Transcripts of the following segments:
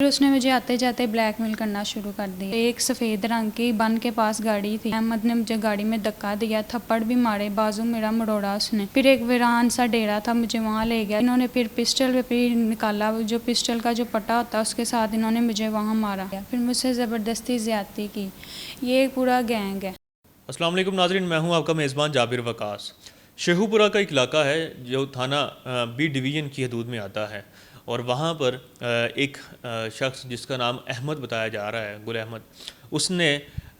फिर उसने मुझे आते जाते ब्लैकमेल करना शुरू कर दिया। एक सफ़ेद रंग की बन के पास गाड़ी थी। अहमद ने मुझे गाड़ी में धक्का दिया, थप्पड़ भी मारे, बाजू मेरा मरोड़ा उसने। फिर एक वीरान सा डेरा था, मुझे वहाँ ले गया। इन्होंने फिर पिस्टल भी निकाला, जो पिस्टल का जो पट्टा होता है उसके साथ इन्होंने मुझे वहाँ मारा। फिर मुझसे ज़बरदस्ती ज़्यादती की। ये एक पूरा गैंग है। अस्सलाम वालेकुम नाज़रीन, मैं हूं आपका मेज़बान जाबिर वकास। शेखुपुरा का एक इलाका है जो थाना बी डिवीज़न की हदूद में आता है और वहाँ पर एक शख्स जिसका नाम अहमद बताया जा रहा है, गुल अहमद, उसने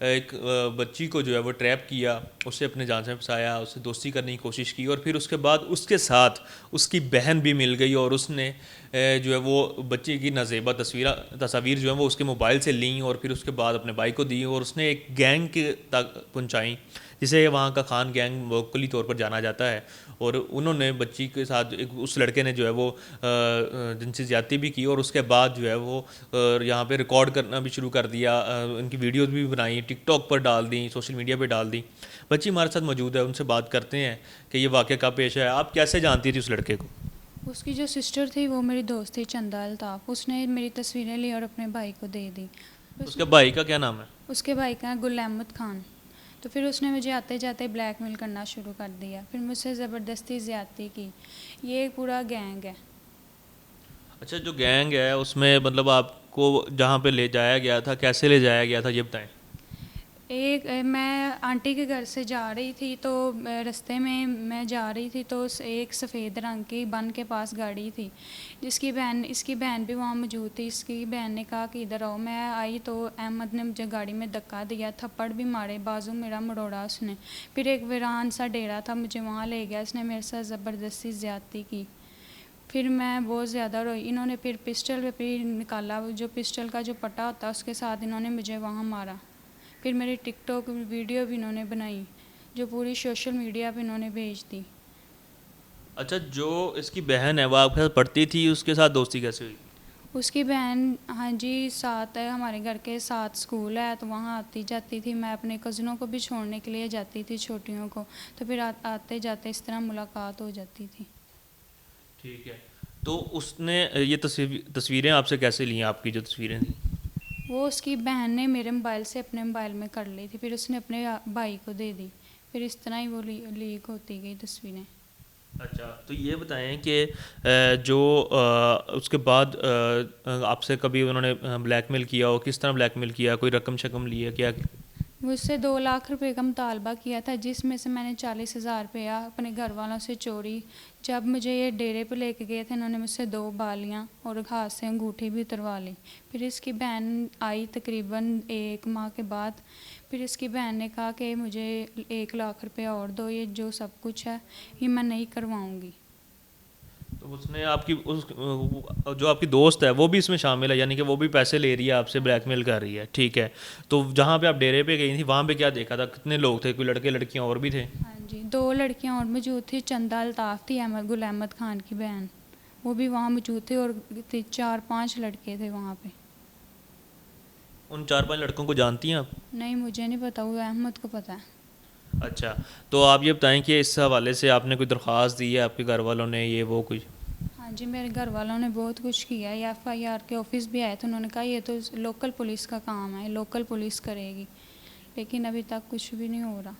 एक बच्ची को जो है वो ट्रैप किया, उसे अपने जान से फंसाया, उससे दोस्ती करने की कोशिश की और फिर उसके बाद उसके साथ उसकी बहन भी मिल गई और उसने जो है वो बच्ची की नाजेबा तस्वीर जो है वो उसके मोबाइल से ली और फिर उसके बाद अपने भाई को दी और उसने एक गैंग के तक पहुंचाई जिसे वहाँ का खान गैंग लोकली तौर पर जाना जाता है। और उन्होंने बच्ची के साथ उस लड़के ने जो है वो जिनसे ज़्यादती भी की और उसके बाद जो है वो यहाँ पे रिकॉर्ड करना भी शुरू कर दिया, उनकी वीडियोज़ भी बनाई, टिकटॉक पर डाल दी, सोशल मीडिया पे डाल दी। बच्ची हमारे साथ मौजूद है, उनसे बात करते हैं कि ये वाक़या कब पेश आया। आप कैसे जानती थी उस लड़के को? उसकी जो सिस्टर थी वो मेरी दोस्त थी, चंदा अल्ताफ़। उसने मेरी तस्वीरें ली और अपने भाई को दे दी। उसके भाई का क्या नाम है? उसके भाई का गुल अहमद खान। तो फिर उसने मुझे आते जाते ब्लैकमेल करना शुरू कर दिया। फिर मुझसे ज़बरदस्ती ज़्यादती की। ये एक पूरा गैंग है। अच्छा, जो गैंग है उसमें मतलब आपको जहाँ पे ले जाया गया था, कैसे ले जाया गया था, ये बताएं। मैं आंटी के घर से जा रही थी तो रास्ते में मैं जा रही थी तो एक सफ़ेद रंग की बन के पास गाड़ी थी, इसकी बहन भी वहाँ मौजूद थी। इसकी बहन ने कहा कि इधर आओ। मैं आई तो अहमद ने मुझे गाड़ी में धक्का दिया, थप्पड़ भी मारे, बाजू मेरा मरोड़ा उसने। फिर एक वीरान सा डेरा था, मुझे वहाँ ले गया। इसने मेरे साथ ज़बरदस्ती ज़्यादती की। फिर मैं बहुत ज़्यादा रोई। इन्होंने फिर पिस्टल भी निकाला, जो पिस्टल का जो पट्टा होता है उसके साथ इन्होंने मुझे वहाँ मारा। फिर मेरी टिकटॉक वीडियो भी इन्होंने बनाई, जो पूरी सोशल मीडिया पे इन्होंने भेज दी। अच्छा, जो इसकी बहन है वो आपके साथ पढ़ती थी, उसके साथ दोस्ती कैसे हुई? उसकी बहन, हाँ जी, साथ है, हमारे घर के साथ स्कूल है तो वहाँ आती जाती थी। मैं अपने कज़नों को भी छोड़ने के लिए जाती थी, छोटियों को। तो फिर आते जाते इस तरह मुलाकात हो जाती थी। ठीक है। तो उसने ये तस्वीरें आपसे कैसे ली, आपकी जो तस्वीरें थी? वो उसकी बहन ने मेरे मोबाइल से अपने मोबाइल में कर ली थी, फिर उसने अपने भाई को दे दी। फिर इस तरह ही वो लीक होती गई तस्वीरें। अच्छा, तो ये बताएं कि जो उसके बाद आपसे कभी उन्होंने ब्लैकमेल किया हो, किस तरह ब्लैकमेल किया, कोई रकम शकम ली है क्या? मुझसे 2 लाख रुपए का मुतालबा किया था, जिसमें से मैंने 40,000 रुपया अपने घर वालों से चोरी। जब मुझे ये डेरे पे लेके गए थे, इन्होंने मुझसे 2 बालियाँ और हाथ से अंगूठी भी उतरवा ली। फिर इसकी बहन आई तकरीबन 1 माह के बाद। फिर इसकी बहन ने कहा कि मुझे 1 लाख रुपया और दो, ये जो सब कुछ है ये मैं नहीं करवाऊँगी। तो उसने आपकी जो आपकी दोस्त है वो भी इसमें शामिल है, यानी कि वो भी पैसे ले रही है आपसे, ब्लैकमेल कर रही है, ठीक है। तो जहाँ पे आप डेरे पे गई थी वहाँ पे क्या देखा था, कितने लोग थे, कोई लड़के लड़कियाँ और भी थे? हाँ जी, 2 लड़कियाँ और मौजूद थी। चंदा अल्ताफ़ थी, गुल अहमद खान की बहन, वो भी वहाँ मौजूद थे। और 4-5 लड़के थे वहाँ पे। उन 4-5 लड़कों को जानती हैं आप? नहीं, मुझे नहीं पता, वो अहमद को पता है। अच्छा, तो आप ये बताएं कि इस हवाले से आपने कोई दरख्वास्त दी है, आपके घर वालों ने, ये वो कुछ? हाँ जी, मेरे घर वालों ने बहुत कुछ किया है। FIR के ऑफिस भी आए थे, उन्होंने कहा ये तो लोकल पुलिस का काम है, लोकल पुलिस करेगी। लेकिन अभी तक कुछ भी नहीं हो रहा।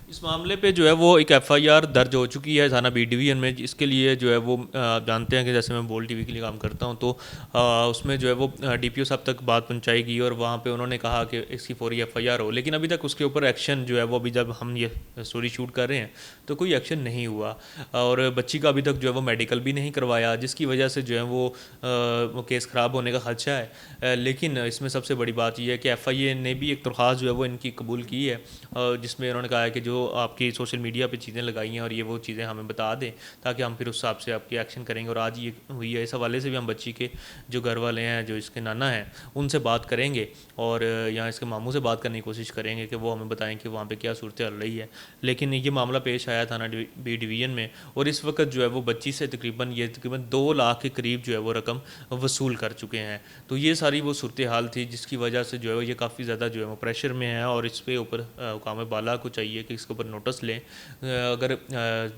इस मामले पे जो है वो एक एफआईआर दर्ज हो चुकी है थाना बी डिवीज़न में। इसके लिए जो है वो आप जानते हैं कि जैसे मैं बोल टीवी के लिए काम करता हूं तो उसमें जो है वो डीपीओ साहब तक बात पहुंचाई गई और वहां पे उन्होंने कहा कि इसकी फौरी एफआईआर हो, लेकिन अभी तक उसके ऊपर एक्शन जो है वो, अभी जब हम ये स्टोरी शूट कर रहे हैं तो कोई एक्शन नहीं हुआ। और बच्ची का अभी तक जो है वो मेडिकल भी नहीं करवाया, जिसकी वजह से जो है वो केस ख़राब होने का खदशा है। लेकिन इसमें सबसे बड़ी बात यह है कि एफआईए ने भी एक दरख्वास्त जो है वो इनकी कबूल की है, जिसमें उन्होंने कहा है कि जो आपकी सोशल मीडिया पे चीज़ें लगाई हैं और ये वो चीज़ें हमें बता दें ताकि हम फिर उस हिसाब से आपकी एक्शन करेंगे। और आज ये हुई है, इस हवाले से भी हम बच्ची के जो घर वाले हैं, जो इसके नाना हैं, उनसे बात करेंगे और यहाँ इसके मामू से बात करने की कोशिश करेंगे कि वो हमें बताएं कि वहाँ पे क्या सूरत हाल रही है। लेकिन ये मामला पेश आया थाना बी डिवीज़न में और इस वक्त जो है वो बच्ची से तकरीबन 2 लाख के करीब जो है वो रकम वसूल कर चुके हैं। तो ये सारी वो सूरत हाल थी जिसकी वजह से जो है ये काफ़ी ज़्यादा जो है वो प्रेशर में है और इस पे ऊपर हुकाम बाला को चाहिए कि इसको इसके ऊपर नोटिस लें। अगर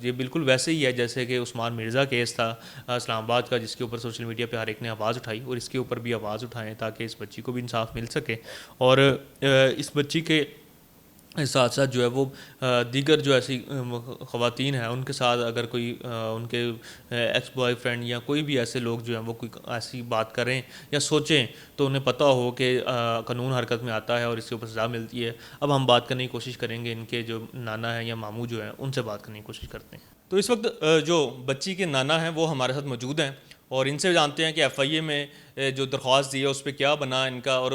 ये बिल्कुल वैसे ही है जैसे कि उस्मान मिर्ज़ा केस था इस्लामाबाद का, जिसके ऊपर सोशल मीडिया पे हर एक ने आवाज़ उठाई, और इसके ऊपर भी आवाज़ उठाएं ताकि इस बच्ची को भी इंसाफ मिल सके। और इस बच्ची के साथ साथ जो है वो दीगर जो ऐसी ख़वातीन हैं उनके साथ अगर कोई उनके एक्स बॉयफ्रेंड या कोई भी ऐसे लोग जो हैं वो कोई ऐसी बात करें या सोचें तो उन्हें पता हो कि कानून हरकत में आता है और इसके ऊपर सज़ा मिलती है। अब हम बात करने की कोशिश करेंगे, इनके जो नाना हैं या मामू जो हैं उनसे बात करने की कोशिश करते हैं। तो इस वक्त जो बच्ची के नाना हैं वो हमारे साथ मौजूद हैं और इनसे जानते हैं कि FIA में जो दरख्वास्त दी है उस पर क्या बना इनका, और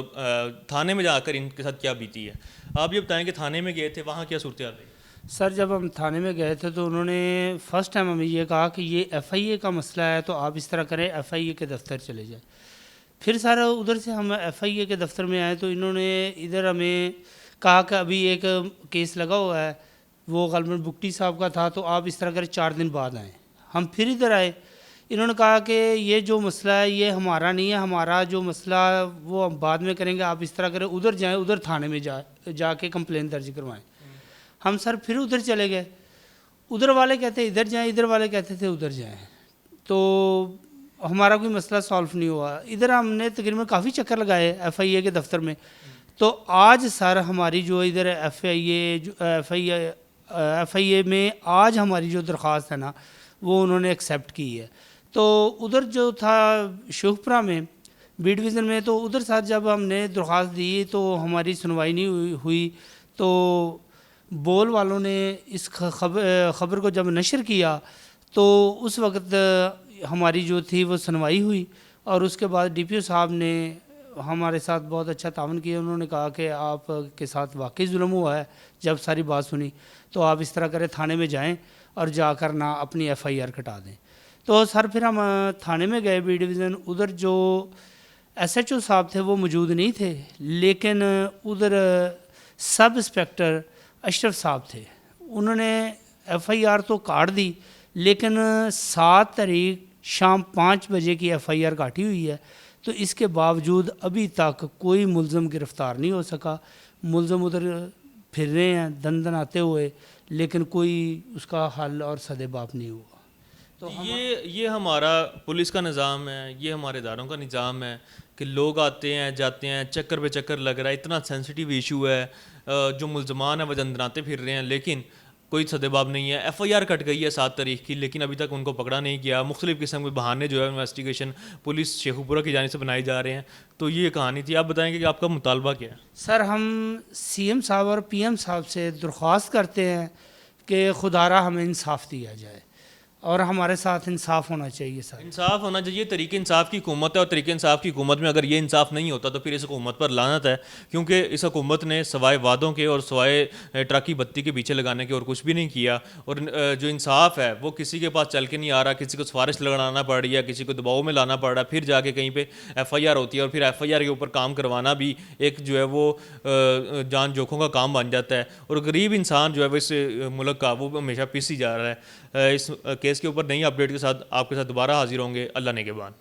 थाने में जाकर इनके साथ क्या बीती है। आप ये बताएं कि थाने में गए थे, वहाँ क्या सूरत हाल रही? सर जब हम थाने में गए थे तो उन्होंने फ़र्स्ट टाइम हमें ये कहा कि ये FIA का मसला है तो आप इस तरह करें FIA के दफ्तर चले जाएं। फिर सर उधर से हम FIA के दफ्तर में आए तो इन्होंने इधर हमें कहा कि अभी एक केस लगा हुआ है, वो गलबन बुक्टी साहब का था, तो आप इस तरह करें 4 दिन बाद आएँ। हम फिर इधर आए, इन्होंने कहा कि ये जो मसला है ये हमारा नहीं है, हमारा जो मसला वो हम बाद में करेंगे, आप इस तरह करें उधर जाएं, उधर थाने में जाके कंप्लेन दर्ज करवाएं। हम सर फिर उधर चले गए, उधर वाले कहते इधर जाएं, इधर वाले कहते थे उधर जाएं, तो हमारा कोई मसला सॉल्व नहीं हुआ। इधर हमने तकरीबन काफ़ी चक्कर लगाए FIA के दफ्तर में। तो आज सर हमारी जो इधर FIA में आज हमारी जो दरख्वास्त है ना वो उन्होंने एक्सेप्ट की है। तो उधर जो था शेखपुरा में B डिवीज़न में, तो उधर साथ जब हमने दरख्वास्त दी तो हमारी सुनवाई नहीं हुई, तो बोल वालों ने इस खबर को जब नशर किया तो उस वक्त हमारी जो थी वो सुनवाई हुई, और उसके बाद DPO साहब ने हमारे साथ बहुत अच्छा तावन किया। उन्होंने कहा कि आपके साथ वाकई जुल्म हुआ है। जब सारी बात सुनी तो आप इस तरह करें थाने में जाएं और जाकर ना अपनी FIR कटा दें। तो सर फिर हम थाने में गए B डिवीज़न, उधर जो SHO साहब थे वो मौजूद नहीं थे, लेकिन उधर सब इंस्पेक्टर अशरफ साहब थे। उन्होंने FIR तो काट दी, लेकिन 7 तारीख शाम 5 बजे की FIR काटी हुई है। तो इसके बावजूद अभी तक कोई मुलज़म गिरफ़्तार नहीं हो सका। मुलज़म उधर फिर रहे हैं दन दन आते हुए, लेकिन कोई उसका हल और सदेबाप नहीं हुआ। तो ये हमारा पुलिस का निज़ाम है, ये हमारे इदारों का निज़ाम है कि लोग आते हैं जाते हैं, चक्कर पे चक्कर लग रहा है, इतना सेंसिटिव इशू है, जो मुलजमान है वह दंदनाते फिर रहे हैं, लेकिन कोई सदेबाब नहीं है। FIR कट गई है 7 तारीख की, लेकिन अभी तक उनको पकड़ा नहीं गया। मुख्तलिफ़ किस्म के बहाने जो है इन्वेस्टिगेशन पुलिस शेखुपुरा की जानिब से बनाए जा रहे हैं। तो ये कहानी थी। आप बताएंगे कि आपका मुतालबा क्या है? सर हम CM साहब और PM साहब से दरख्वास्त करते हैं कि खुदारा हमें इंसाफ दिया जाए और हमारे साथ इंसाफ होना चाहिए। सर इंसाफ होना चाहिए। तरीके इंसाफ की हुकूमत है और तरीके इंसाफ की हुकूमत में अगर ये इंसाफ नहीं होता तो फिर इस हुकूमत पर लानत है, क्योंकि इस हुकूमत ने सवाए वादों के और सवाए ट्रक की बत्ती के पीछे लगाने के और कुछ भी नहीं किया। और जो इंसाफ है वो किसी के पास चल के नहीं आ रहा, किसी को सिफारिश लगाना पड़ रही है, किसी को दबाव में लाना पड़ रहा है, फिर जाके कहीं पर FIR होती है और फिर FIR के ऊपर काम करवाना भी एक जो है वो जान जोखों का काम बन जाता है। और गरीब इंसान जो है वो इस मुल्क का वो हमेशा पीसी जा रहा है। इस केस के ऊपर नई अपडेट के साथ आपके साथ दोबारा हाजिर होंगे। अल्लाह ने के बाद।